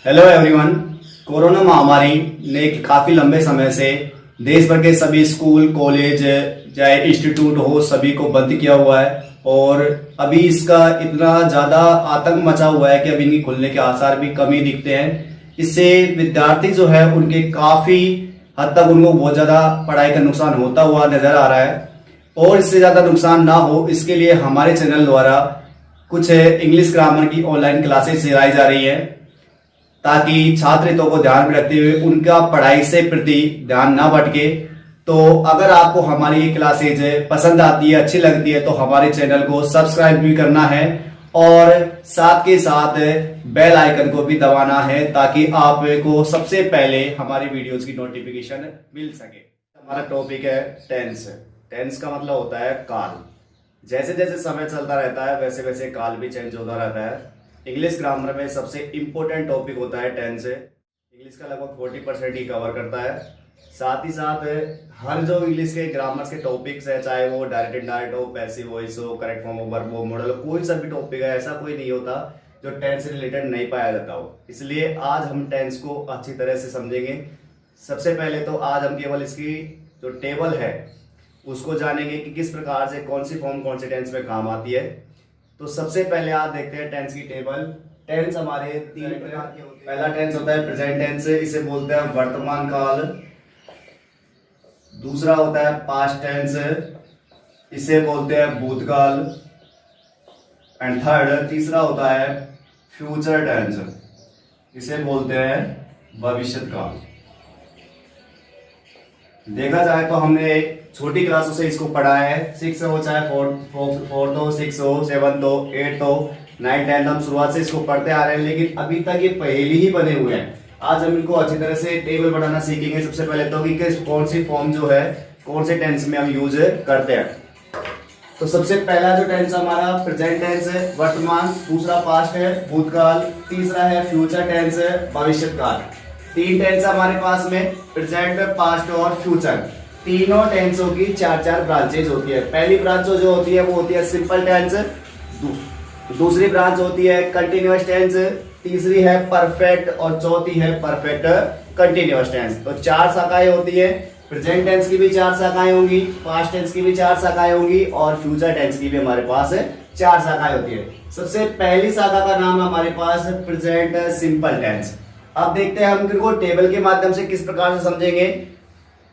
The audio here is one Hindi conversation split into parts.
Hello everyone. कोरोना महामारी ने काफी लंबे समय से देश भर के सभी स्कूल कॉलेज चाहे इंस्टीट्यूट हो सभी को बंद किया हुआ है और अभी इसका इतना ज्यादा आतंक मचा हुआ है कि अभी इनके खुलने के आसार भी कम ही दिखते हैं। इससे विद्यार्थी जो है उनके काफी हद तक उनको बहुत ज्यादा पढ़ाई का नुकसान होता हुआ नजर आ रहा है और इससे ज्यादा नुकसान ना हो इसके लिए हमारे चैनल द्वारा कुछ इंग्लिश ग्रामर की ऑनलाइन क्लासेस चलाई जा रही है ताकि छात्र हितों को ध्यान में रखते हुए उनका पढ़ाई से प्रति ध्यान ना भटके। तो अगर आपको हमारी ये क्लासेज पसंद आती है, अच्छी लगती है तो हमारे चैनल को सब्सक्राइब भी करना है और साथ के साथ बेल आइकन को भी दबाना है ताकि आपको सबसे पहले हमारी वीडियोस की नोटिफिकेशन मिल सके। हमारा टॉपिक है टेंस। टेंस का मतलब होता है काल। जैसे जैसे समय चलता रहता है वैसे वैसे काल भी चेंज होता रहता है। इंग्लिश ग्रामर में सबसे इंपॉर्टेंट टॉपिक होता है टेंस। इंग्लिश का लगभग 40% ही कवर करता है। साथ ही साथ हर जो इंग्लिश के ग्रामर के टॉपिक्स है, चाहे वो डायरेक्ट इनडायरेक्ट हो, पैसिव वॉइस हो, करेक्ट फॉर्म हो, वर्ब हो, मॉडल हो, कोई सा भी टॉपिक है ऐसा कोई नहीं होता जो टेंस से रिलेटेड नहीं पाया जाता हो। इसलिए आज हम टेंस को अच्छी तरह से समझेंगे। सबसे पहले तो आज हम केवल इसकी जो टेबल है उसको जानेंगे कि किस प्रकार से कौन सी फॉर्म कौन से टेंस में काम आती है। तो सबसे पहले आप देखते हैं टेंस की टेबल। टेंस हमारे 3 प्रकार के होते हैं। पहला टेंस होता है प्रेजेंट टेंस, इसे बोलते हैं वर्तमान काल। दूसरा होता है पास्ट टेंस, इसे बोलते हैं भूतकाल। एंड थर्ड तीसरा होता है फ्यूचर टेंस, इसे बोलते हैं भविष्य काल। देखा जाए तो हमने छोटी क्लासों से इसको पढ़ा है। 6 हो चाहे 4 हो, 6 हो, 7 हो, 8 हो, 9, 10 हम शुरुआत से इसको पढ़ते आ रहे हैं लेकिन अभी तक ये पहेली ही बने हुए हैं। आज हम इनको अच्छी तरह से टेबल बनाना सीखेंगे। सबसे पहले तो कि कौन सी फॉर्म जो है कौन से टेंस में हम यूज करते हैं। तो सबसे पहला जो टेंस हमारा प्रेजेंट टेंस है, वर्तमान। दूसरा पास्ट है, भूतकाल। तीसरा है फ्यूचर टेंस है, भविष्य काल। 3 टेंस हमारे पास में, प्रेजेंट, पास्ट और फ्यूचर। तीनों टेंसों की 4 ब्रांचेज होती है। पहली ब्रांच जो होती है वो होती है सिंपल टेंस, दूसरी ब्रांच होती है कंटिन्यूअस टेंस, तीसरी है परफेक्ट और चौथी है परफेक्ट कंटिन्यूअस टेंस। तो 4 शाखाएं होती है। प्रेजेंट टेंस की भी 4 शाखाएं होंगी, पास्ट टेंस की भी 4 शाखाएं होंगी और फ्यूचर टेंस की भी हमारे पास 4 शाखाएं होती है। सबसे पहली शाखा का नाम हमारे पास प्रेजेंट सिंपल टेंस। अब देखते हैं हम इनको टेबल के माध्यम से किस प्रकार से समझेंगे।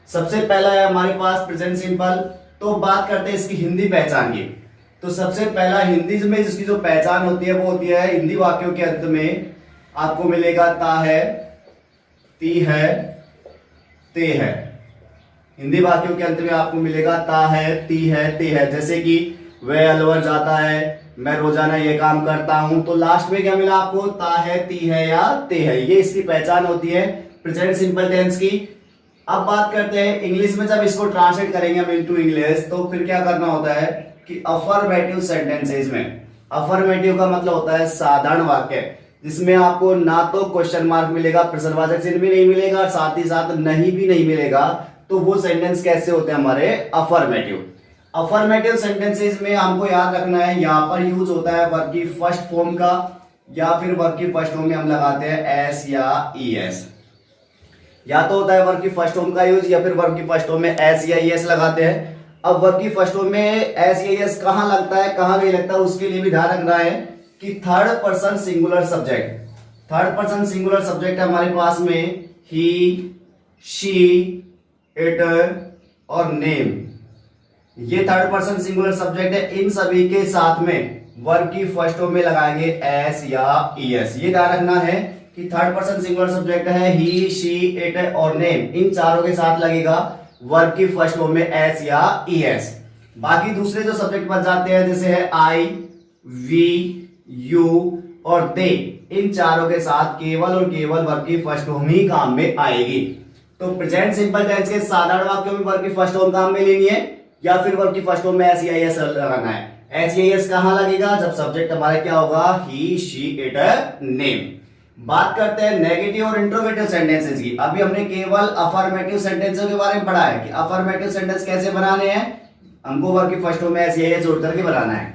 सबसे पहला है हमारे पास प्रेजेंट सिंपल। तो बात करते हैं इसकी हिंदी पहचान की। तो सबसे पहला हिंदी में जिसकी जो पहचान होती है वो होती है हिंदी वाक्यों के अंत में आपको मिलेगा ता है, ती है, ते है। हिंदी वाक्यों के अंत में आपको मिलेगा ता है, ती है, ते है। जैसे कि वह अलवर जाता है, मैं रोजाना ये काम करता हूं। तो लास्ट में क्या मिला आपको, ता है, ती है या ते है। ये इसकी पहचान होती है प्रेजेंट सिंपल टेंस की। अब बात करते हैं इंग्लिश में। जब इसको ट्रांसलेट करेंगे हम इनटू इंग्लिश तो फिर क्या करना होता है कि अफर्मेटिव सेंटेंसेस में, अफर्मेटिव का मतलब होता है साधारण वाक्य जिसमें आपको ना तो क्वेश्चन मार्क मिलेगा, प्रश्नवाचक चिन्ह भी नहीं मिलेगा, साथ ही साथ नहीं भी नहीं मिलेगा। तो वो सेंटेंस कैसे होते हैं हमारे अफर्मेटिव। अफर्मेटिव सेंटेंसेस में हमको याद रखना है यहाँ पर यूज होता है वर्ब की फर्स्ट फॉर्म का या फिर वर्ब की फर्स्ट फॉर्म में हम लगाते हैं एस या ई एस। या तो होता है वर्ब की फर्स्ट फॉर्म का यूज या फिर वर्ब की फर्स्ट फॉर्म में एस या ई एस लगाते हैं। अब वर्ब की फर्स्ट फॉर्म में एस या ई एस कहां लगता है कहां नहीं लगता उसके लिए भी ध्यान रखना है कि third person singular subject. Third person singular subject है हमारे पास में ही, शी, इट और नेम। ये थर्ड पर्सन सिंगुलर सब्जेक्ट है। इन सभी के साथ में वर्ब की फर्स्ट फॉर्म में लगाएंगे एस या ई एस। ये ध्यान रखना है कि थर्ड पर्सन सिंगुलर सब्जेक्ट है ही, शी, इट और नेम। इन चारों के साथ लगेगा वर्ब की फर्स्ट फॉर्म में एस या ई एस। बाकी दूसरे जो सब्जेक्ट बच जाते हैं जैसे है आई, वी, यू और दे, इन चारों के साथ केवल और केवल वर्ब की फर्स्ट फॉर्म ही काम में आएगी। तो प्रेजेंट सिंपल टेंस के साधारण वाक्यों में वर्ब की फर्स्ट फॉर्म काम में लेनी है या फिर वर्ब की फर्स्ट फॉर्म में एस या ई एस लगाना है। एस या ई एस कहां लगेगा, जब सब्जेक्ट हमारा क्या होगा ही, शी, इट, नेम। बात करते हैं नेगेटिव और इंट्रोगेटिव सेंटेंसेस की। अभी हमने केवल अफर्मेटिव सेंटेंसों के बारे में पढ़ा है कि अफर्मेटिव सेंटेंस कैसे बनाने हैं, हमको वर्ब की फर्स्ट फॉर्म में एस या ई एस जोड़ करके बनाना है।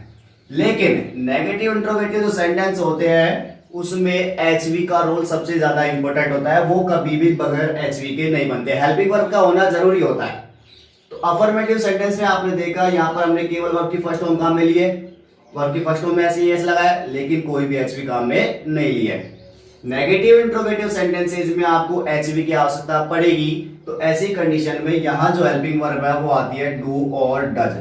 लेकिन नेगेटिव इंट्रोगेटिव जो सेंटेंस होते हैं उसमें एचवी का रोल सबसे ज्यादा इंपॉर्टेंट होता है, वो कभी भी बगैर एचवी के नहीं बनते, हेल्पिंग वर्ब का होना जरूरी होता है। तो अफर्मेटिव सेंटेंस में आपने देखा यहाँ पर हमने केवल वर्ब की फर्स्ट फॉर्म काम में लिए, वर्ब की फर्स्ट फॉर्म में ऐसे एस लगाया, लेकिन कोई भी एचवी काम में नहीं लिया। नेगेटिव इंट्रोगेटिव सेंटेंसेज में आपको एचवी की आवश्यकता पड़ेगी, तो ऐसी कंडीशन में यहां जो हेल्पिंग वर्ब है वो आती है डू और डज,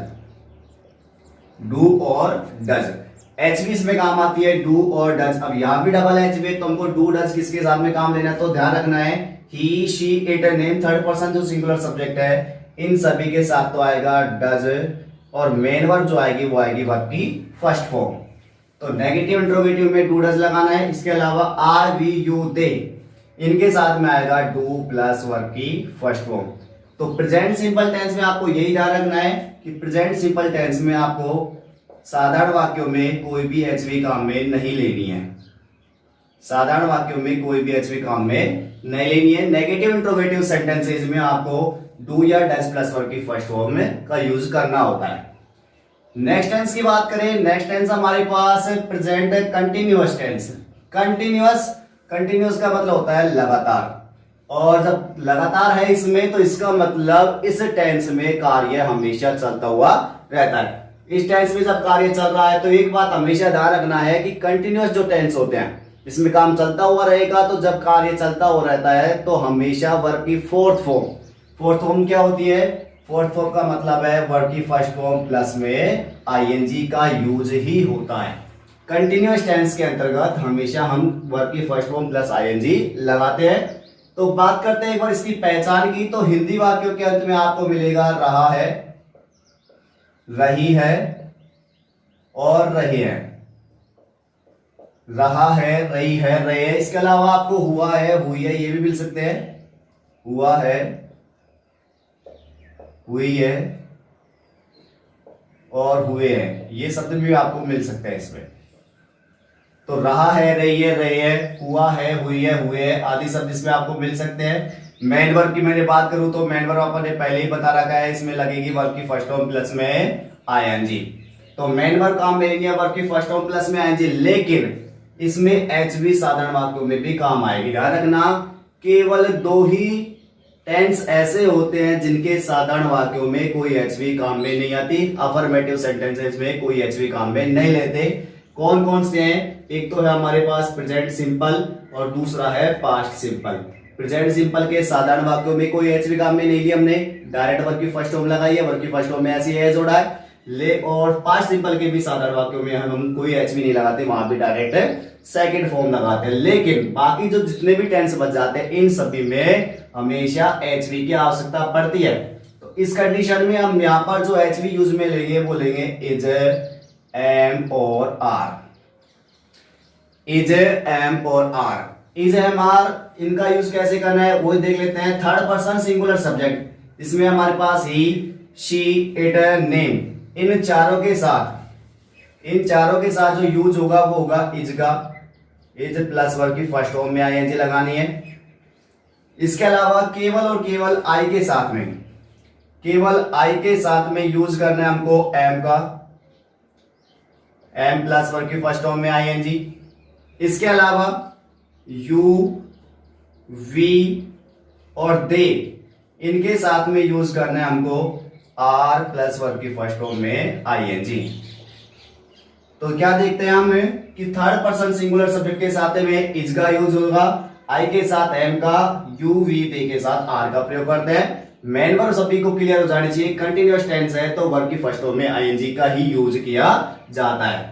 डू और डज। एचवी इसमें काम आती है डू और डज। अब यहां भी डबल एचवी, तो हमको डू डज किसके साथ में काम लेना है, तो ध्यान रखना है he she it name third person जो सिंगुलर सब्जेक्ट है इन सभी के साथ तो आएगा डज, और मेन वर्ब जो आएगी वो आएगी वर्ब की फर्स्ट फॉर्म। तो नेगेटिव इंट्रोगेटिव में डू डज लगाना है। इसके अलावा आर वी यू दे इनके साथ में आएगा डू प्लस वर्ब की फर्स्ट फॉर्म। तो प्रेजेंट सिंपल टेंस में आपको यही ध्यान रखना है कि प्रेजेंट सिंपल टेंस में आपको साधारण वाक्यों में कोई भी एचवी काम में नहीं लेनी है, साधारण वाक्यों में कोई भी एचवी काम में नहीं लेनी है। नेगेटिव इंट्रोगेटिव सेंटेंसेज में आपको डू या डज प्लस वर्ब की फर्स्ट फॉर्म का यूज करना होता है। नेक्स्ट टेंस की बात करें, नेक्स्ट टेंस हमारे पास है प्रेजेंट कंटिन्यूअस टेंस। कंटिन्यूअस का मतलब होता है लगातार, और जब लगातार है इसमें तो इसका मतलब इस टेंस में कार्य हमेशा चलता हुआ रहता है। इस टेंस में जब कार्य चल रहा है तो एक बात हमेशा ध्यान रखना है कि कंटिन्यूअस जो टेंस होते हैं इसमें काम चलता हुआ रहेगा, तो जब कार्य चलता हुआ रहता है तो हमेशा वर्ब की फोर्थ फॉर्म क्या होती है, फोर्थ फॉर्म का मतलब है वर्ब की फर्स्ट फॉर्म प्लस में आईएनजी का यूज ही होता है। कंटिन्यूअस टेंस के अंतर्गत हमेशा हम वर्ब की फर्स्ट फॉर्म प्लस आईएनजी लगाते हैं। तो बात करते हैं एक बार इसकी पहचान की, तो हिंदी वाक्यों के अंत में आपको मिलेगा रहा है, रही है और रहे हैं, रहा है, रही है, रहे हैं। इसके अलावा आपको हुआ है, हुई है, ये भी मिल सकते हैं, हुआ है, हुई है और हुए हैं, ये शब्द भी आपको मिल सकते हैं इसमें। तो रहा है, रही है, रहे हैं, हुआ है, हुई है, हुए हैं आदि शब्द इसमें आपको मिल सकते हैं। मेन वर्ब की मैंने बात करूं तो मेन वर्ब आपने पहले ही बता रखा है, इसमें लगेगी वर्ब की फर्स्ट फॉर्म प्लस में आईएनजी। तो मेन वर्ब काम में लेंगे वर्ब की फर्स्ट फॉर्म प्लस में आईएनजी, लेकिन इसमें एचवी साधारण वाक्यों में भी काम आएगी। ध्यान रखना केवल दो ही टेंस ऐसे होते हैं जिनके साधारण वाक्यों में कोई एचवी काम में नहीं आती, अफर्मेटिव सेंटेंसेस में कोई एचवी काम में नहीं लेते। कौन कौन से हैं, एक तो है हमारे पास प्रेजेंट सिंपल और दूसरा है पास्ट सिंपल। प्रेजेंट सिंपल के साधारण वाक्यों में कोई एचवी काम में नहीं ली हमने, डायरेक्ट वर्ब की फर्स्ट फॉर्म लगाई है, वर्ब की फर्स्ट फॉर्म में ऐसी है जोड़ा है ले, और पास्ट सिंपल के भी साधारण वाक्यों में हम कोई एचवी नहीं लगाते, वहां भी डायरेक्ट सेकंड फॉर्म लगाते हैं। लेकिन बाकी जो जितने भी टेंस बच जाते हैं इन सभी में हमेशा एचवी की आवश्यकता पड़ती है। तो इस कंडीशन में हम यहां पर जो एचवी यूज में लेंगे वो लेंगे इज, एम और आर। इज, एम और आर, इज, एम, आर इनका यूज कैसे करना है वो देख लेते हैं। थर्ड पर्सन सिंगुलर सब्जेक्ट, इसमें हमारे पास ही, शी, इट, नेम, इन चारों के साथ जो यूज होगा वो होगा इज का, इज प्लस वर्ब की फर्स्ट फॉर्म में आईएनजी लगानी है। इसके अलावा केवल और केवल आई के साथ में, केवल आई के साथ में यूज करना है हमको एम का, एम प्लस वर्ब की फर्स्ट फॉर्म में आईएनजी। इसके अलावा यू, वी और दे इनके साथ में यूज करना है हमको आर प्लस वर्ब की फर्स्ट फॉर्म में आईएनजी। तो क्या देखते हैं हम कि थर्ड पर्सन सिंगुलर सब्जेक्ट के साथ में इज का यूज होगा, आई के साथ एम का, यू, वी, दे के साथ आर का प्रयोग करते हैं। मेन वर्ब सभी को क्लियर हो जानी चाहिए, कंटिन्यूअस टेंस है तो वर्ब की फर्स्ट फॉर्म में आईएनजी का ही यूज किया जाता है।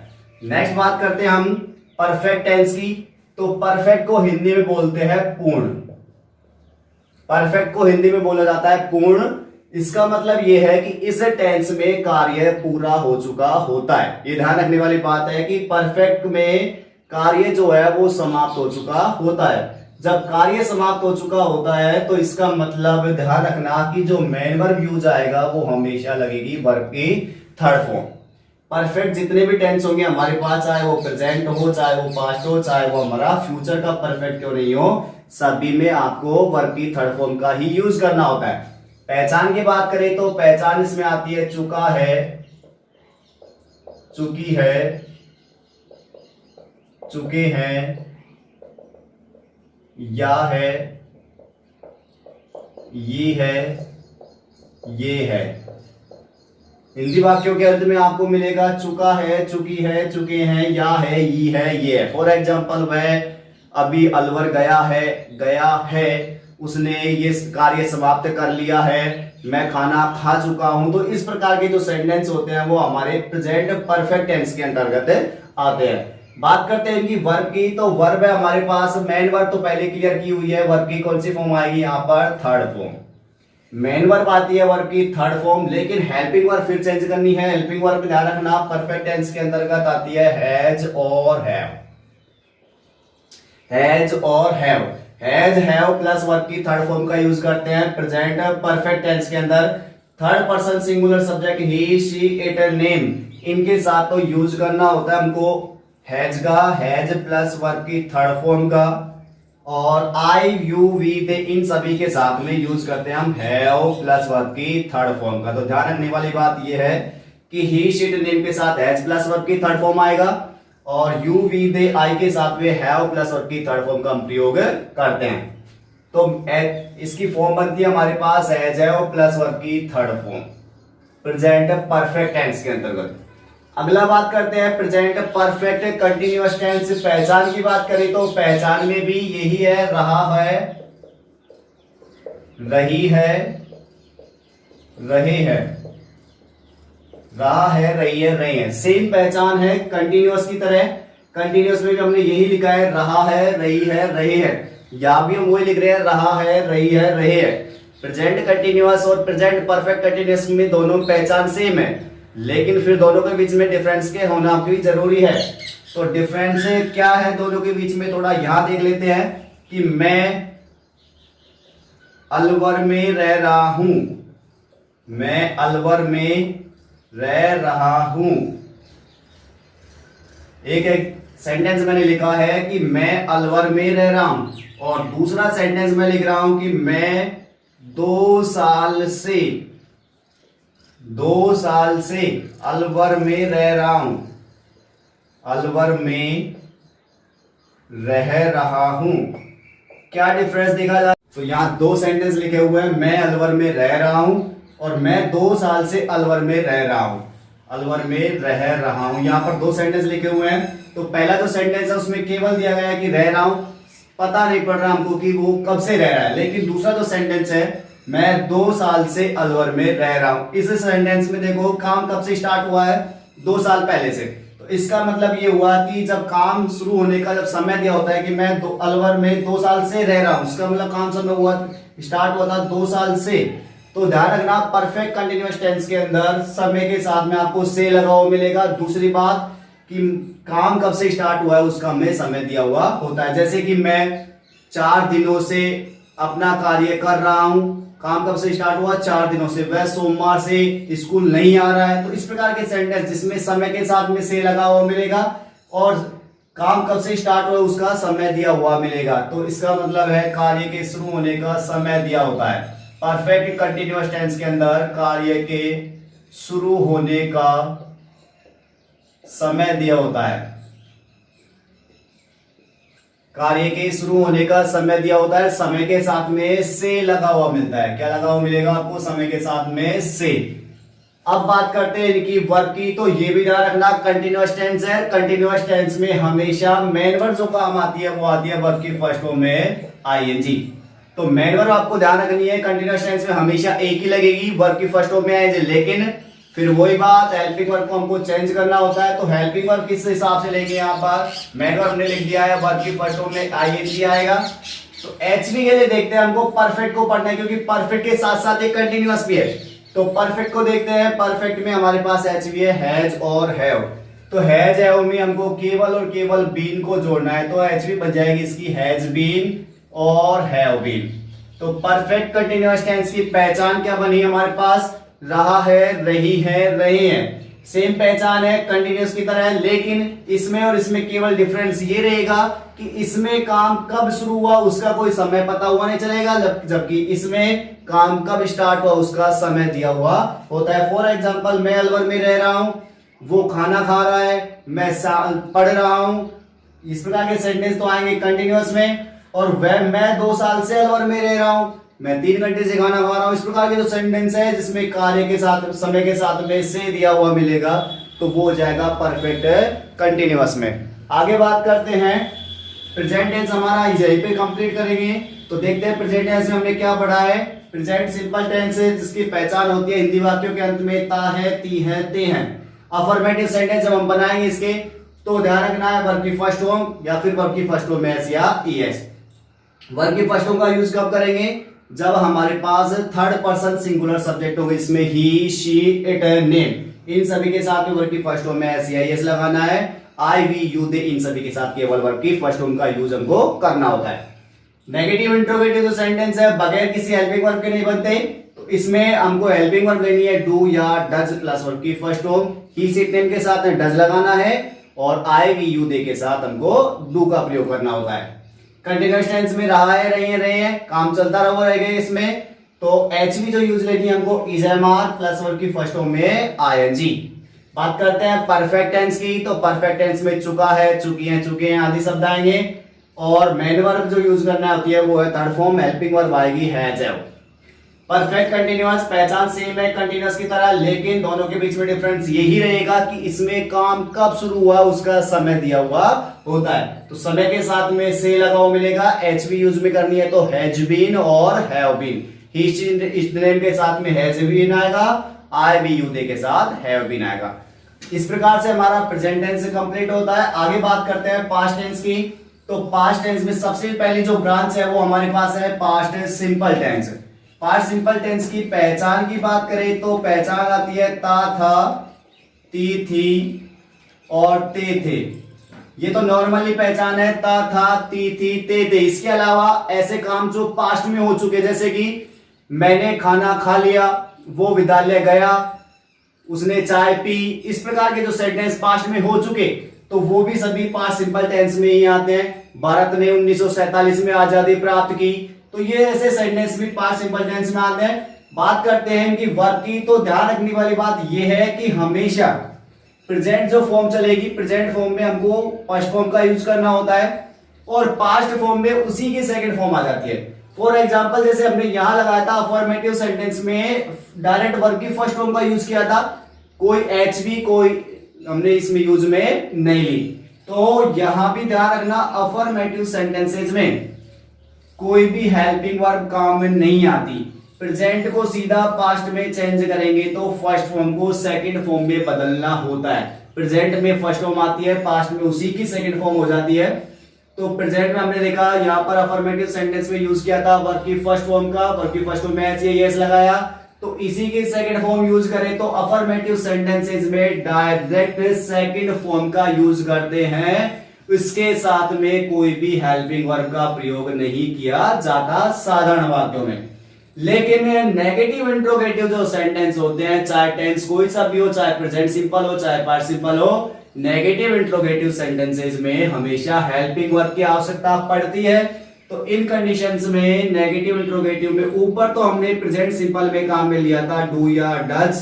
नेक्स्ट बात करते हैं हम परफेक्ट टेंस की। तो परफेक्ट को हिंदी में बोलते हैं पूर्ण, परफेक्ट को हिंदी में बोला जाता है पूर्ण। इसका मतलब यह है कि इस टेंस में कार्य पूरा हो चुका होता है। ये ध्यान रखने वाली बात है कि परफेक्ट में कार्य जो है वो समाप्त हो चुका होता है। जब कार्य समाप्त हो चुका होता है तो इसका मतलब ध्यान रखना कि जो मेन वर्ब यूज आएगा वो हमेशा लगेगी वर्ब की थर्ड फॉर्म। परफेक्ट जितने भी टेंस होंगे हमारे पास, चाहे वो प्रेजेंट हो, चाहे वो पास्ट हो, चाहे वो हमारा फ्यूचर का परफेक्ट क्यों नहीं हो, सभी में आपको वर्ब की थर्ड फॉर्म का ही यूज करना होता है। पहचान की बात करें तो पहचान इसमें आती है चुका है, चुकी है, चुके हैं, या है, ये है, ये है। हिंदी वाक्यों के अंत में आपको मिलेगा चुका है, चुकी है, चुके हैं, या है, ये है, ये है। फॉर एग्जाम्पल वह अभी अलवर गया है, उसने ये कार्य समाप्त कर लिया है, मैं खाना खा चुका हूं। तो इस प्रकार के जो सेंटेंस होते हैं वो हमारे प्रेजेंट परफेक्ट टेंस के अंतर्गत आते हैं। बात करते हैं इनकी वर्ब की। तो वर्ब है हमारे पास, मेन वर्ब तो पहले क्लियर की हुई है। वर्ब की कौन सी फॉर्म आएगी यहाँ पर? Third form. मेन वर्ब आती है वर्ब की थर्ड फॉर्म, लेकिन हेल्पिंग वर्ब फिर चेंज करनी है। हेल्पिंग वर्ब ध्यान रखना परफेक्ट टेंस के अंतर्गत आती है हैज और हैव। हैज और have, has have plus verb की थर्ड फॉर्म का यूज करते हैं प्रेजेंट परफेक्ट टेंस के अंदर। Third person singular subject he, she, it, name, इनके साथ तो यूज करना होता है हमको हैज का, हैज प्लस वर्ब की थर्ड फॉर्म का, और आई, यू, वी, दे, इन सभी के साथ में यूज करते हैं हम हैव प्लस वर्ब की थर्ड फॉर्म का। तो ध्यान रखने वाली बात यह है कि ही, शी, इट, नेम के साथ हैज प्लस वर्ब की थर्ड फॉर्म आएगा, और यू, वी, दे, आई के साथ में हैव प्लस वर्ब की थर्ड फॉर्म का हम प्रयोग करते हैं। तो इसकी फॉर्म बनती है हमारे पास हैज हैव प्लस वर्ब की third form present perfect tense के अंतर्गत। अगला बात करते हैं प्रेजेंट परफेक्ट कंटिन्यूअस टेंस। पहचान की बात करें तो पहचान में भी यही है, रहा है, रही है, रहे हैं, रहा है, रही है, रहे हैं। सेम पहचान है कंटिन्यूअस की तरह। कंटिन्यूअस में भी हमने यही लिखा है, रहा है, रही है, रहे हैं। यहां भी हम वही लिख रहे हैं, रहा है, रही है, रहे हैं। प्रेजेंट कंटिन्यूअस और प्रेजेंट परफेक्ट कंटिन्यूअस में दोनों पहचान सेम है, लेकिन फिर दोनों के बीच में डिफरेंस के होना भी जरूरी है। तो डिफरेंस क्या है दोनों के बीच में, थोड़ा यहां देख लेते हैं कि मैं अलवर में रह रहा हूं, मैं अलवर में रह रहा हूं। एक सेंटेंस मैंने लिखा है कि मैं अलवर में रह रहा हूं, और दूसरा सेंटेंस मैं लिख रहा हूं कि मैं 2 साल से अलवर में रह रहा हूं, अलवर में रह रहा हूं। क्या डिफरेंस देखा जाए तो यहां 2 सेंटेंस लिखे हुए हैं, मैं अलवर में रह रहा हूं और मैं 2 साल से अलवर में रह रहा हूं, अलवर में रह रहा हूं। यहां पर 2 सेंटेंस लिखे हुए हैं। तो पहला जो सेंटेंस है उसमें केवल दिया गया है कि रह रहा हूं, पता नहीं पड़ रहा हमको कि वो कब से रह रहा है। लेकिन दूसरा जो सेंटेंस है, मैं 2 साल से अलवर में रह रहा हूं, इस सेंटेंस में देखो काम कब से स्टार्ट हुआ है? 2 साल पहले से। तो इसका मतलब ये हुआ कि जब काम शुरू होने का जब समय दिया होता है कि मैं अलवर में 2 साल से रह रहा हूं, इसका मतलब काम समय हुआ, स्टार्ट हुआ था 2 साल से। तो ध्यान रखना परफेक्ट कंटिन्यूअस टेंस के अंदर समय के साथ में आपको से लगा हुआ मिलेगा। दूसरी बात कि काम कब से स्टार्ट हुआ है उसका हमें समय दिया हुआ होता है। जैसे कि मैं 4 दिनों से अपना कार्य कर रहा हूं, काम कब से स्टार्ट हुआ? 4 दिनों से। वह सोमवार से स्कूल नहीं आ रहा है। तो इस प्रकार के सेंटेंस जिसमें समय के साथ में से लगा हुआ मिलेगा और काम कब से स्टार्ट हुआ उसका समय दिया हुआ मिलेगा। तो इसका मतलब है कार्य के शुरू होने का समय दिया होता है। परफेक्ट कंटिन्यूअस टेंस के अंदर कार्य के शुरू होने का समय दिया होता है, कार्य के शुरू होने का समय दिया होता है, समय के साथ में से लगा हुआ मिलता है। क्या लगा हुआ मिलेगा आपको? समय के साथ में से। अब बात करते हैं इनकी वर्ब की। तो ये भी ध्यान रखना कंटिन्यूअस टेंस है। कंटिन्यूअस टेंस में हमेशा मेन वर्ब जो काम आती है वो आती है वर्ब की फर्स्ट फॉर्म में आईएनजी। तो मेन वर्ब आपको ध्यान रखनी है, कंटिन्यूअस टेंस में हमेशा एक ही लगेगी, वर्ब की फर्स्ट फॉर्म में आईएनजी। लेकिन फिर वही बात, हेल्पिंग वर्ब को हमको चेंज करना होता है। तो हेल्पिंग वर्ब किस हिसाब से लेंगे? यहाँ पर मेन वर्ब ने लिख दिया है, वर्ब की फर्स्ट फॉर्म में आईएनजी आएगा। तो एचवी के लिए देखते हैं, हमको परफेक्ट को पढ़ना है क्योंकि परफेक्ट के साथ साथ एक कंटिन्यूअस भी है। तो परफेक्ट को देखते हैं। परफेक्ट में हमारे पास एचवी है, हैज और हैव। तो हैज हैव में हमको केवल और केवल बीन को जोड़ना है, तो एचवी बन जाएगी इसकी हैज बीन और हैव बीन। तो परफेक्ट कंटिन्यूअस टेंस की पहचान क्या बनी हमारे पास? रहा है, रही है, रहे हैं। सेम पहचान है कंटिन्यूअस की तरह है, लेकिन इसमें और इसमें केवल डिफरेंस ये रहेगा कि इसमें काम कब शुरू हुआ उसका कोई समय पता हुआ नहीं चलेगा, जबकि इसमें काम कब स्टार्ट हुआ उसका समय दिया हुआ होता है। फॉर एग्जांपल, मैं अलवर में रह रहा हूं, वो खाना खा रहा है, मैं पढ़ रहा हूं। इस प्रकार के सेंटेंस तो आएंगे कंटिन्यूअस में। और वह मैं 2 साल से अलवर में रह रहा हूं, मैं 3 घंटे से खाना खा रहा हूं। इस प्रकार के जो सेंटेंस है जिसमें कार्य के साथ समय के साथ में से दिया हुआ मिलेगा तो वो हो जाएगा परफेक्ट कंटिन्यूअस में। आगे बात करते हैं प्रेजेंट टेंस, हमारा यहीं पे कंप्लीट करेंगे। तो देखते हैं प्रेजेंट टेंस में हमने क्या पढ़ा है। प्रेजेंट सिंपल टेंस है जिसकी पहचान होती है हिंदी वाक्यों के अंत में ता है, ती है, ते हैं। अफर्मेटिव सेंटेंस जब हम बनाएंगे इसके तो ध्यान रखना है वर्ब की फर्स्ट फॉर्म या फिर वर्ब की फर्स्ट फॉर्म एस या ईएस। वर्ब की फर्स्ट फॉर्म का यूज कब करेंगे, जब हमारे पास थर्ड पर्सन सिंगुलर सब्जेक्ट होगा, इसमें ही, शी, इट, नेम, इन सभी के साथ में वर्ब की फर्स्ट फॉर्म में एस या ईएस लगाना है। आई, वी, यू, दे, इन सभी के साथ केवल वर्ब की फर्स्ट फॉर्म का यूज हमको करना होता है। नेगेटिव इंट्रोगेटिव जो सेंटेंस है बगैर किसी हेल्पिंग वर्ब के नहीं बनते, तो इसमें हमको हेल्पिंग वर्ब लेनी है डू या डज प्लस वर्ब की फर्स्ट फॉर्म। ही, सी, नेम के साथ डज लगाना है और आई, वी, यू, दे के साथ हमको डू का प्रयोग करना होता है। कंटिन्यूअस टेंस में रहा है, रहे हैं, काम चलता रहेगा इसमें, तो एचवी जो यूज लेनी है हमको is, am, are plus verb की फर्स्ट फॉर्म में आईएनजी। बात करते हैं परफेक्ट टेंस की, तो परफेक्ट टेंस में चुका है, चुकी है, चुके हैं आदि शब्द आएंगे और मेन वर्ब जो यूज करना होती है वो है थर्ड फॉर्म, हेल्पिंग वर्ब आएगी हैज, हैव। परफेक्ट कंटीन्यूअस पहचान सेम है कंटीन्यूअस की तरह, लेकिन दोनों के बीच में डिफरेंस यही रहेगा कि इसमें काम कब शुरू हुआ उसका समय दिया हुआ होता है। तो समय के साथ में से लगा हुआ मिलेगा, एचवी यूज में करनी है तो हैज बीन और have been. He, she, name के साथ में हैज बीन आएगा, आई, वी, यू, दे के साथ हैव बीन आएगा। इस प्रकार से हमारा प्रेजेंट टेंस कंप्लीट होता है। आगे बात करते हैं पास्ट टेंस की, तो पास्ट टेंस में सबसे पहली जो ब्रांच है वो हमारे पास है past simple tense. Past simple tense की पहचान की बात करें तो पहचान आती है ता, था, ती, थी और ते, थे। ये तो नॉर्मली पहचान है, ता, था, ती, थी, ते, थे। इसके अलावा ऐसे काम जो पास्ट में हो चुके, जैसे कि मैंने खाना खा लिया, वो विद्यालय गया, उसने चाय पी, इस प्रकार के जो सेंटेंस पास्ट में हो चुके तो वो भी सभी पास्ट सिंपल टेंस में ही आते हैं। भारत ने 1947 में आजादी प्राप्त की, तो ये ऐसे सेंटेंस भी पास्ट सिंपल टेंस में आते हैं। बात करते हैं कि वर्ब की, तो ध्यान रखने वाली बात यह है कि हमेशा प्रेजेंट जो फॉर्म चलेगी, प्रेजेंट फॉर्म में हमको फर्स्ट फॉर्म का यूज करना होता है और पास्ट फॉर्म में उसी की सेकंड फॉर्म आ जाती है। फॉर एग्जांपल जैसे हमने यहां लगाया था अफर्मेटिव सेंटेंस में डायरेक्ट वर्ब की फर्स्ट फॉर्म का यूज किया था, कोई एचवी कोई हमने इसमें यूज में नहीं ली। तो यहां भी ध्यान रखना अफर्मेटिव सेंटेंसेज में कोई भी हेल्पिंग वर्ब काम में नहीं आती। प्रेजेंट को सीधा पास्ट में चेंज करेंगे तो फर्स्ट फॉर्म को सेकंड फॉर्म में बदलना होता है। प्रेजेंट में फर्स्ट फॉर्म आती है, पास्ट में उसी की सेकंड फॉर्म हो जाती है। तो प्रेजेंट में हमने देखा यहाँ पर अफर्मेटिव सेंटेंस में यूज किया था वर्ब की फर्स्ट फॉर्म का, वर्ब की फर्स्ट फॉर्म में एच या एस लगाया, तो इसी की सेकंड फॉर्म यूज करें तो अफर्मेटिव सेंटेंसेस में डायरेक्ट सेकंड फॉर्म का यूज करते हैं, इसके साथ में कोई भी हेल्पिंग वर्ब का प्रयोग नहीं किया जाता साधारण वाक्यों में। लेकिन नेगेटिव इंट्रोगेटिव जो सेंटेंस होते हैं, चाहे टेंस कोई सा भी हो, चाहे प्रेजेंट सिंपल हो चाहे पास्ट सिंपल हो, नेगेटिव इंट्रोगेटिव सेंटेंसेस में हमेशा हेल्पिंग वर्ब की आवश्यकता पड़ती है। तो इन कंडीशंस में नेगेटिव इंट्रोगेटिव में ऊपर तो हमने प्रेजेंट सिंपल में काम में लिया था डू या डज,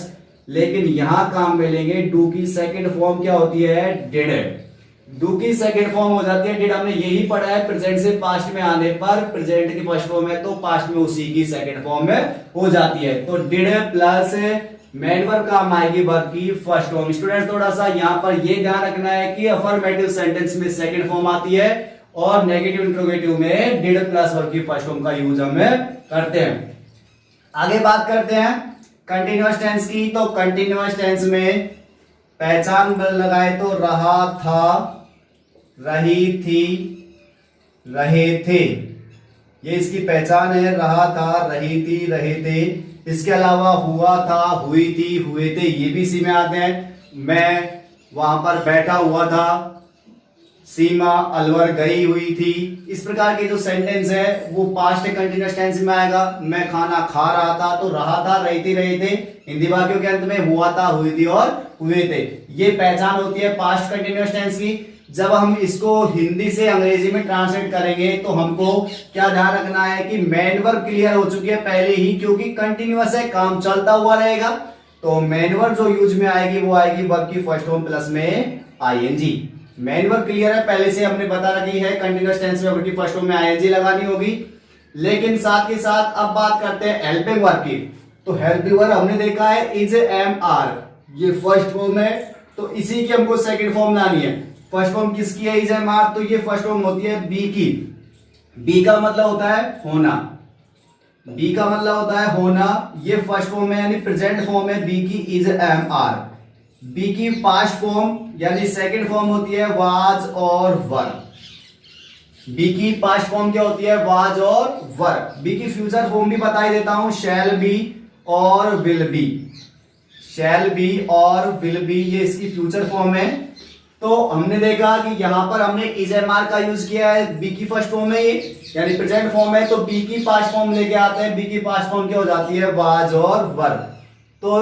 लेकिन यहां काम में लेंगे डू की सेकंड फॉर्म क्या होती है, डिड। डू की सेकंड फॉर्म हो जाती है डिड। हमने यही पढ़ा है प्रेजेंट से पास्ट में आने पर प्रेजेंट की फर्स्ट फॉर्म है तो पास्ट में उसी की सेकंड फॉर्म में हो जाती है। तो डिड प्लस मेन वर्ब काम आएगी वर्ब की फर्स्ट फॉर्म। स्टूडेंट थोड़ा सा यहां पर यह ध्यान रखना है कि अफर्मेटिव सेंटेंस में सेकंड फॉर्म आती है और नेगेटिव इंट्रोगेटिव में डिड प्लस वर्ब की फर्स्ट फॉर्म का यूज हम करते हैं। आगे बात करते हैं कंटिन्यूअस टेंस की, तो कंटिन्यूअस टेंस में पहचान लगाए तो रहा, था, रही, थी, रहे, थे, ये इसकी पहचान है, रहा था, रही थी, रहे थे। इसके अलावा हुआ था, हुई थी, हुए थे, ये भी इसी में आते हैं। मैं वहां पर बैठा हुआ था, सीमा अलवर गई हुई थी। इस प्रकार के जो सेंटेंस है वो पास्ट कंटिन्यूअस टेंस में आएगा। मैं खाना खा रहा था, तो रहा था, रही थी, रहे थे। हिंदी वाक्यों के अंत में हुआ था, हुई थी और हुए थे। ये पहचान होती है पास्ट कंटिन्यूअस टेंस की। जब हम इसको हिंदी से अंग्रेजी में ट्रांसलेट करेंगे तो हमको क्या ध्यान रखना है कि मेन वर्ब क्लियर हो चुकी है पहले ही, क्योंकि कंटिन्यूअस है, काम चलता हुआ रहेगा। तो मेन वर्ब जो यूज में आएगी वो आएगी वर्ब की फर्स्ट फॉर्म प्लस में आईएनजी। मेन वर्ब क्लियर है, पहले से हमने बता रखी है कंटिन्यूअस टेंस में वर्ब की फर्स्ट फॉर्म में आईएनजी लगानी होगी। लेकिन साथ के साथ अब बात करते हैं हेल्पिंग वर्ब की। तो हेल्पिंग वर्ब हमने देखा है इज एम आर, ये फर्स्ट फॉर्म है, तो इसी की हमको सेकंड फॉर्म लानी है। फर्स्ट फॉर्म किसकी है? इज एम आर, तो ये फर्स्ट फॉर्म होती है बी की। बी का मतलब होता है होना, बी का मतलब होता है होना, ये फर्स्ट फॉर्म है यानी प्रेजेंट फॉर्म है बी की इज एम आर। बी की पास्ट फॉर्म यानी सेकंड फॉर्म होती है वाज और वर। बी की पास्ट फॉर्म क्या होती है? वाज और वर। बी की फ्यूचर फॉर्म भी बता ही देता हूं, शैल बी और विल बी। शैल बी और विल बी ये इसकी फ्यूचर फॉर्म है। तो हमने देखा कि यहां पर हमने इज एम आर का यूज किया है, बी की फर्स्ट फॉर्म है ये यानी प्रेजेंट फॉर्म है, तो बी की पास्ट फॉर्म लेके आते हैं। बी की पास्ट फॉर्म क्या हो जाती है? वाज और वर। तो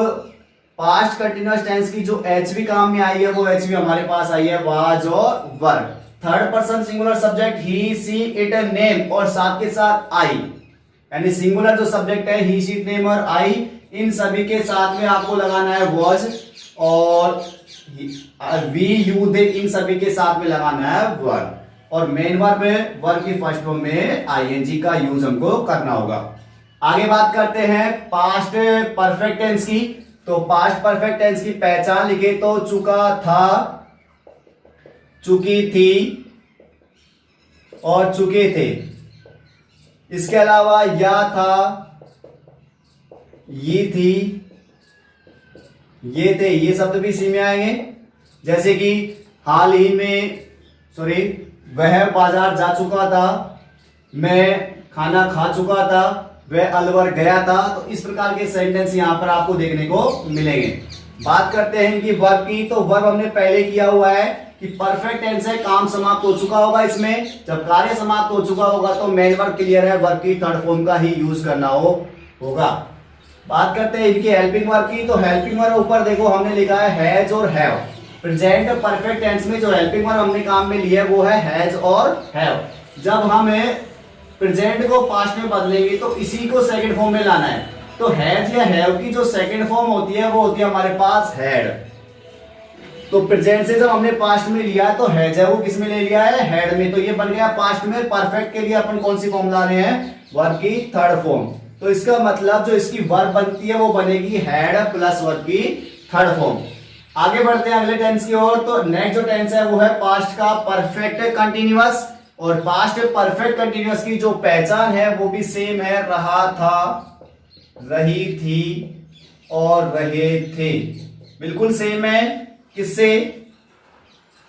पास्ट कंटिन्यूअस टेंस की जो एच भी काम में आई है वो एच भी हमारे पास आई है वाज और were. Third person singular subject he she it name और साथ के साथ आई, यानी सिंगुलर जो सब्जेक्ट है ही सी इट नेम और आई, इन सभी के साथ में आपको लगाना है वॉज और वी यू दे, इन सभी के साथ में लगाना है वर्ब। और मेन वर्ब में वर्ब की फर्स्ट फॉर्म में आईएनजी का यूज हमको करना होगा। आगे बात करते हैं पास्ट परफेक्ट टेंस की। तो पास्ट परफेक्ट टेंस की पहचान लिखे तो चुका था, चुकी थी और चुके थे। इसके अलावा या था, ये थी, ये थे, ये शब्द भी इसी में आएंगे। जैसे कि हाल ही में वह बाजार जा चुका था, मैं खाना खा चुका था, वह अलवर गया था। तो इस प्रकार के सेंटेंस यहां पर आपको देखने को मिलेंगे। बात करते हैं इनकी वर्ब की। तो वर्ब हमने पहले किया हुआ है कि परफेक्ट टेंस है, काम समाप्त हो चुका होगा इसमें। जब कार्य समाप्त हो चुका होगा तो मेन वर्ब क्लियर है, वर्ब की थर्ड फॉर्म का ही यूज करना होगा। बात करते हैं इनकी हेल्पिंग वर्ब की। तो हेल्पिंग वर्ब ऊपर देखो हमने लिखा है हैज और हैव। प्रेजेंट परफेक्ट टेंस में जो हेल्पिंग वर्ब हमने काम में लिया है वो है हैज और हैव। जब हमें प्रेजेंट को पास्ट में बदलेंगे तो इसी को सेकंड फॉर्म में लाना है। तो हैज या हैव की जो सेकंड फॉर्म होती है वो होती है हमारे पास हैड। तो प्रेजेंट से जब हमने पास्ट में लिया है तो हैज है वो किस में ले लिया है? हैड में। तो ये बन गया पास्ट में। परफेक्ट के लिए अपन कौन सी फॉर्म ला रहे हैं? वर्ब की थर्ड फॉर्म। तो इसका मतलब जो इसकी वर्ब बनती है वो बनेगी हैड प्लस वर्ब की थर्ड फॉर्म। आगे बढ़ते हैं अगले टेंस की ओर। तो नेक्स्ट जो टेंस है वो है पास्ट का परफेक्ट कंटिन्यूअस। और पास्ट परफेक्ट कंटिन्यूअस की जो पहचान है वो भी सेम है, रहा था, रही थी और रहे थे। बिल्कुल सेम है, किससे?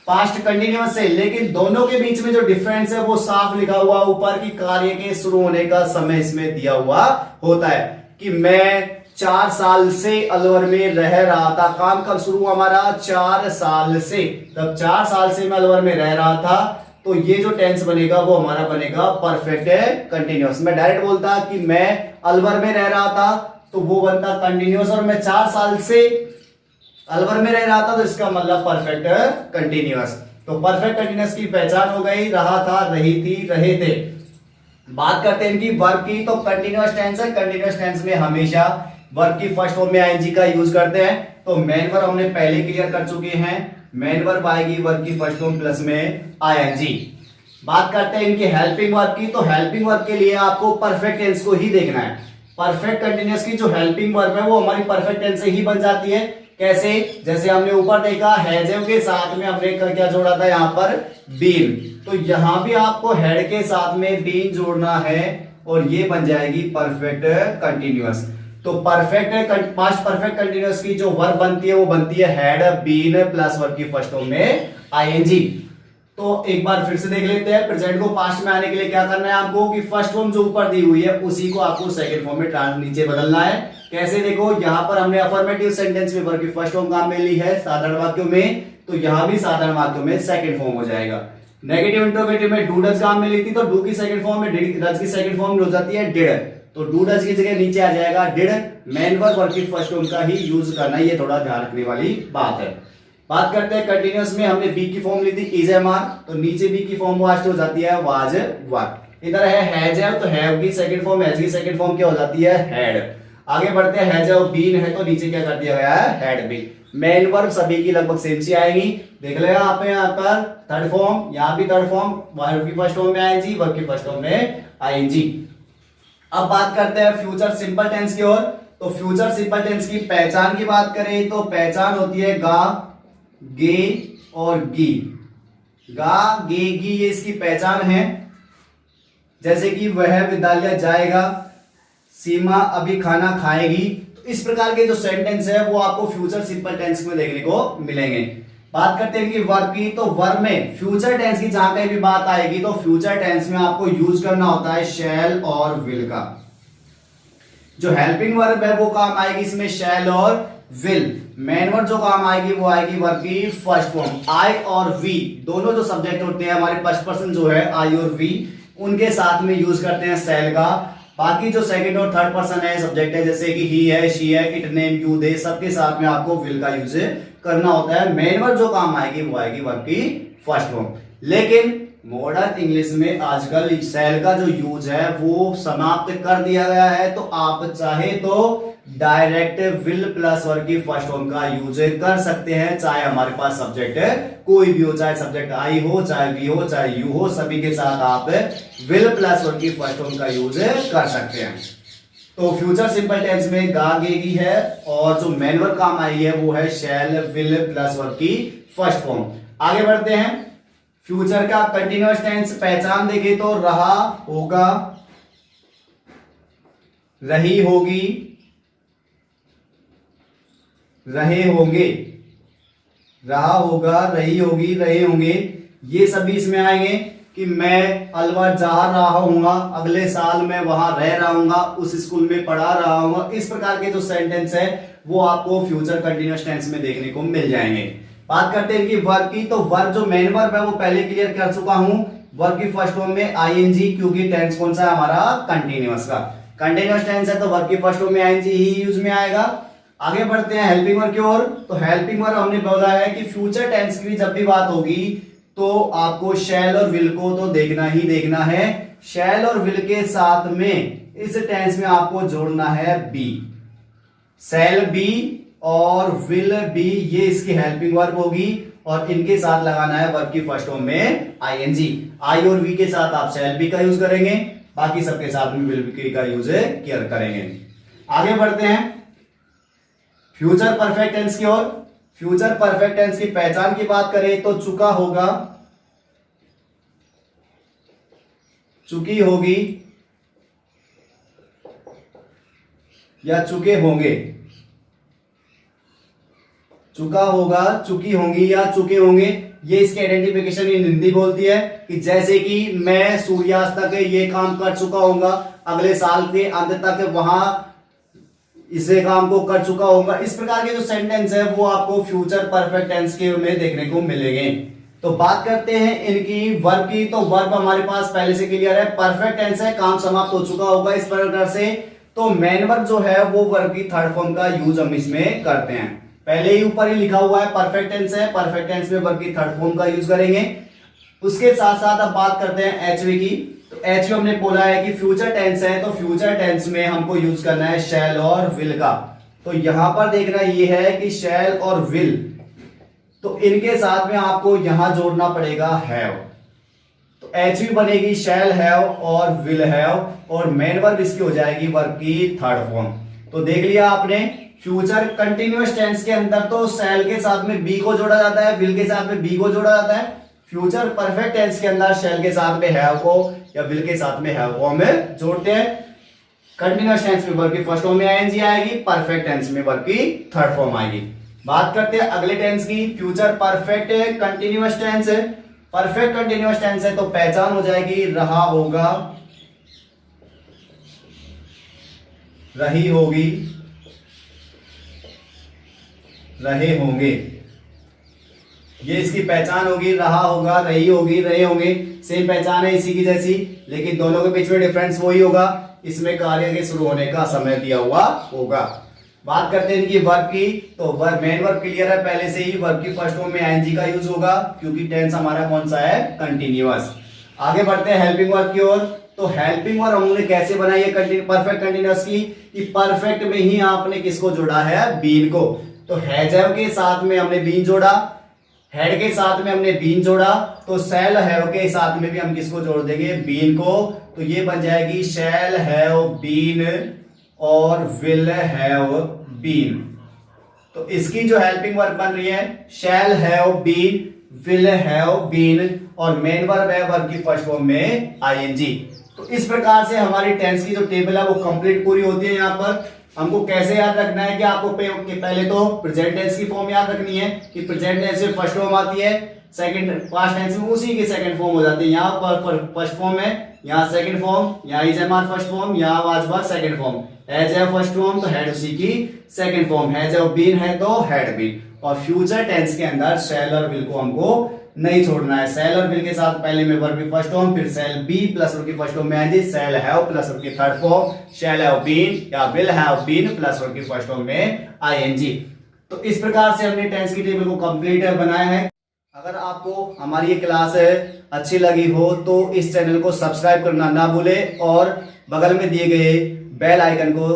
पास्ट कंटिन्यूअस से। लेकिन दोनों के बीच में जो डिफरेंस है वो साफ लिखा हुआ ऊपर की कार्य के शुरू होने का समय इसमें दिया हुआ होता है कि मैं 4 साल से अलवर में रह रहा था। काम कब शुरू हुआ हमारा? 4 साल से। तब 4 साल से मैं अलवर में रह रहा था, तो ये जो टेंस बनेगा वो हमारा बनेगा परफेक्ट कंटिन्यूअस। मैं डायरेक्ट बोलता कि मैं अलवर में रह रहा था तो वो बनता कंटिन्यूअस, और मैं 4 साल से अलवर में रह रहा था तो इसका मतलब परफेक्ट कंटिन्यूअस। तो परफेक्ट कंटिन्यूअस की पहचान हो गई, रहा था, रही थी, रहे थे। बात करते हैं इनकी वर्ब की। तो कंटिन्यूअस टेंस है, कंटिन्यूअस टेंस में हमेशा वर्ब की फर्स्ट फॉर्म में आईएनजी का यूज करते हैं। तो मेन वर्ब हमने पहले क्लियर कर चुके हैं, मेन वर्ब आएगी वर्ब की फर्स्ट फॉर्म प्लस में आईएनजी। बात करते हैं इनकी हेल्पिंग वर्ब की। तो हेल्पिंग वर्ब के लिए आपको परफेक्ट टेंस को ही देखना है। परफेक्ट कंटिन्यूअस की जो हेल्पिंग वर्ब है वो हमारी परफेक्ट टेंस से ही बन जाती है। कैसे? जैसे हमने ऊपर देखा हैज के साथ में हमने क्या जोड़ा था यहाँ पर? बीन। तो यहां भी आपको हेड के साथ में बीन जोड़ना है और ये बन जाएगी परफेक्ट कंटिन्यूअस। तो परफेक्ट पास्ट परफेक्ट कंटिन्यूअस की जो वर्ब बनती है वो बनती है हैड बीन प्लस वर्ब की फर्स्ट फॉर्म में आईएनजी। तो एक बार फिर से देख लेते हैं। प्रेजेंट को पास्ट में आने के लिए क्या करना है आपको कि फर्स्ट फॉर्म जो ऊपर दी हुई है उसी को आपको सेकंड फॉर्म में नीचे बदलना है। कैसे? देखो यहां पर हमने अफर्मेटिव सेंटेंस में वर्ब की फर्स्ट फॉर्म काम में ली है साधारण वाक्यों में, तो यहां भी साधारण वाक्यों में सेकंड फॉर्म हो जाएगा। नेगेटिव इंट्रोगेटिव में डू डज काम में ली थी तो डू की सेकंड फॉर्म में डज की सेकंड फॉर्म हो जाती है डिड। तो डू डज की जगह नीचे आ जाएगा डिड। मेन वर्ब की फर्स्ट फॉर्म का ही यूज करना, ये थोड़ा ध्यान रखने वाली बात है। बात करते हैं कंटिन्यूअस में हमने बी की फॉर्म ली थी इज एम आर, तो नीचे बी की फॉर्म वास्ट हो जाती है वाज वर। इधर है हैज है तो हैव की सेकंड फॉर्म, हैज की सेकंड फॉर्म क्या हो जाती है? हैड। आगे बढ़ते हैं हैज और बीन है तो नीचे क्या कर दिया गया है? Had been. मेन वर्ब सभी की लगभग सेम सी आएगी। देख लेगा आपने यहाँ पर थर्ड फॉर्म, यहाँ भी थर्ड फॉर्म, वर्ब की फर्स्ट फॉर्म में आईएनजी, वर्ब की फर्स्ट फॉर्म में आईएनजी। अब बात करते हैं फ्यूचर सिंपल टेंस की ओर। तो फ्यूचर सिंपल टेंस की पहचान की बात करें तो पहचान होती है गा, गे और गी। गा, गे, गी ये इसकी पहचान है। जैसे कि वह विद्यालय जाएगा, सीमा अभी खाना खाएगी। तो इस प्रकार के जो सेंटेंस है वो आपको फ्यूचर सिंपल टेंस में देखने को मिलेंगे। बात करते हैं कि वर्ब की, तो वर्ब में फ्यूचर टेंस की जहां कहीं भी बात आएगी तो फ्यूचर टेंस में आपको यूज करना होता है शैल और विल का। जो हेल्पिंग वर्ब है वो काम आएगी इसमें शैल और विल। मेन वर्ब जो काम आएगी वो आएगी वर्ब की फर्स्ट फॉर्म। आई और वी दोनों जो सब्जेक्ट होते हैं हमारे फर्स्ट पर्सन जो है आई और वी, उनके साथ में यूज करते हैं शैल का। बाकी जो सेकंड और थर्ड पर्सन है सब्जेक्ट है जैसे कि ही है, शी है, इट, नेम, यू, दे, सबके साथ में आपको विल का यूज करना होता है। मेन वर्ब जो काम आएगी वो आएगी वर्ब की फर्स्ट फॉर्म। लेकिन मॉडर्न इंग्लिश में आजकल शैल का जो यूज है वो समाप्त कर दिया गया है। तो आप चाहे तो डायरेक्ट विल प्लस वर्ब की फर्स्ट फॉर्म का यूज कर सकते हैं, चाहे हमारे पास सब्जेक्ट कोई भी हो, चाहे सब्जेक्ट आई हो, चाहे वी हो, चाहे यू हो, सभी के साथ आप विल प्लस वर्ब की फर्स्ट फॉर्म का यूज कर सकते हैं। तो फ्यूचर सिंपल टेंस में गा, गे, गी है और जो मेन वर्ब काम आई है वो है शैल विल प्लस वर्ब की फर्स्ट फॉर्म। आगे बढ़ते हैं। फ्यूचर का कंटिन्यूअस टेंस पहचान देखें तो रहा, होगा, रही होगी, रहे होंगे, रहा होगा, रही होगी, रहे होंगे, ये सभी इसमें आएंगे। कि मैं अलवर जा रहा हूंगा, अगले साल मैं वहां रह रहा हूंगा, उस स्कूल में पढ़ा रहा हूंगा। इस प्रकार के जो सेंटेंस है वो आपको फ्यूचर कंटिन्यूअस टेंस में देखने को मिल जाएंगे। बात करते हैं कि वर्ब की, तो वर्ब जो मेन वर्ब है वो पहले क्लियर कर चुका हूं। वर्ब की फर्स्ट फॉर्म में आईएनजी, क्योंकि टेंस कौन सा है हमारा कंटिन्यूअस का। कंटिन्यूअस टेंस है तो वर्ब की फर्स्ट फॉर्म में आईएनजी ही यूज में आएगा। आगे बढ़ते हैं हेल्पिंग वर्ब की ओर। तो हेल्पिंग वर्ब हमने बोला है कि फ्यूचर टेंस की जब भी बात होगी तो आपको शैल और विल को तो देखना ही देखना है। शैल और विल के साथ में इस टेंस में आपको जोड़ना है बी। शैल बी और विल बी, ये इसकी हेल्पिंग वर्ब होगी और इनके साथ लगाना है वर्ब की फर्स्ट फॉर्म में आईएनजी। आई और वी के साथ आप शैल बी का यूज करेंगे, बाकी सबके साथ में विल बी का यूज करेंगे। आगे बढ़ते हैं फ्यूचर परफेक्ट टेंस की ओर। फ्यूचर परफेक्ट टेंस की पहचान की बात करें तो चुका होगा, चुकी होगी या चुके होंगे। चुका होगा, चुकी होंगी या चुके होंगे, ये इसके आइडेंटिफिकेशन इन हिंदी बोलती है कि जैसे कि मैं सूर्यास्त तक ये काम कर चुका होगा, अगले साल के अंत तक वहां इसे काम को कर चुका होगा। इस प्रकार के जो सेंटेंस है वो आपको फ्यूचर परफेक्ट टेंस के में देखने को मिलेंगे। तो बात करते हैं इनकी वर्ब की। तो वर्ब हमारे पास पहले से क्लियर है, परफेक्ट टेंस है, काम समाप्त हो चुका होगा इस प्रकार से। तो मेन वर्ब जो है वो वर्ब की थर्ड फॉर्म का यूज हम इसमें करते हैं। पहले ही ऊपर ही लिखा हुआ है परफेक्ट टेंस है, परफेक्ट टेंस में वर्ब की थर्ड फॉर्म का यूज करेंगे। उसके साथ साथ अब बात करते हैं एचवी की। तो एचवी हमने बोला है कि फ्यूचर टेंस है, तो फ्यूचर टेंस में हमको यूज करना है शैल और विल का। तो यहां पर देखना ये है कि शैल और विल, तो इनके साथ में आपको यहां जोड़ना पड़ेगा हैव। तो एचवी बनेगी शैल हैव और विल हैव, और मेन वर्ब इसकी हो जाएगी वर्ब की थर्ड फॉर्म। तो देख लिया आपने, फ्यूचर कंटिन्यूअस टेंस के अंदर तो शैल के साथ में बी को जोड़ा जाता है, विल के साथ में बी को जोड़ा जाता है। फ्यूचर परफेक्ट टेंस के अंदर शैल के साथ में हैव को या विल के साथ में हैव को हमें जोड़ते हैं। कंटिन्यूअस टेंस में वर्ब की फर्स्ट फॉर्म में आईएनजी आएगी, परफेक्ट टेंस में वर्ब की थर्ड फॉर्म आएगी। बात करते हैं अगले टेंस की। फ्यूचर परफेक्ट कंटिन्यूअस टेंस है, परफेक्ट कंटिन्यूअस टेंस है तो पहचान हो जाएगी रहा होगा, रही होगी, रहे होंगे, ये इसकी पहचान होगी। रहा होगा, रही होगी, रहे होंगे, सेम पहचान है इसी की जैसी, लेकिन दोनों के बीच में डिफरेंस वही होगा, इसमें कार्य के शुरू होने का समय दिया हुआ होगा। बात करते हैं इनकी वर्ब की। तो वर्ब मेन वर्ब क्लियर है पहले से ही, वर्ब की फर्स्ट फॉर्म में आईएनजी का यूज होगा क्योंकि टेंस हमारा कौन सा है, कंटिन्यूअस। आगे बढ़ते हैं हेल्पिंग वर्ब की ओर। तो हेल्पिंग वर्ब हमने कैसे बनाई है परफेक्ट कंटिन्यूअस की, कि परफेक्ट में ही आपने किसको जोड़ा है, बीन को। तो हैव के साथ में हमने बीन जोड़ा, हेड के साथ में हमने बीन जोड़ा, तो शैल हैव के साथ में भी हम किसको जोड़ देंगे, बीन को। तो ये बन जाएगी शैल हैव बीन और विल हैव बीन। तो इसकी जो हेल्पिंग वर्ब बन रही है shall have been, will have been, और मेन वर्ब है वर्ब की फर्स्ट फॉर्म में आईएनजी। तो इस प्रकार से हमारी टेंस की जो टेबल है वो कंप्लीट पूरी होती है। यहाँ पर हमको कैसे याद रखना है कि आपको पहले तो प्रेजेंट टेंस की फॉर्म याद रखनी है कि प्रेजेंट टेंस में फर्स्ट फॉर्म आती है, सेकंड पास्ट टेंस में उसी की सेकंड फॉर्म हो जाती है। यहाँ पर फर्स्ट फॉर्म है, यहाँ सेकंड फॉर्म, यहाँ is am are first form, यहाँ was were second form, has have first form तो हैड उसी की second form, has have been है तो हैड बीन। और फ्यूचर टेंस के अंदर शैल और विल को हमको नहीं छोड़ना है। शैल और विल के साथ पहले में वर्ब की फर्स्ट फॉर्म, फिर शैल बी प्लस वर्ब की फर्स्ट फॉर्म में आएगी शैल हैव प्लस वर्ब की third form shall have been, या will have been plus verb की फर्स्ट फॉर्म में आईएनजी। तो इस प्रकार से हमने टेंस की टेबल को कंप्लीट बनाया है। अगर आपको हमारी ये क्लास अच्छी लगी हो तो इस चैनल को सब्सक्राइब करना ना भूले और बगल में दिए गए बेल आइकन को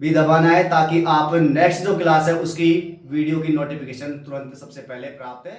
भी दबाना है ताकि आप नेक्स्ट जो क्लास है उसकी वीडियो की नोटिफिकेशन तुरंत सबसे पहले प्राप्त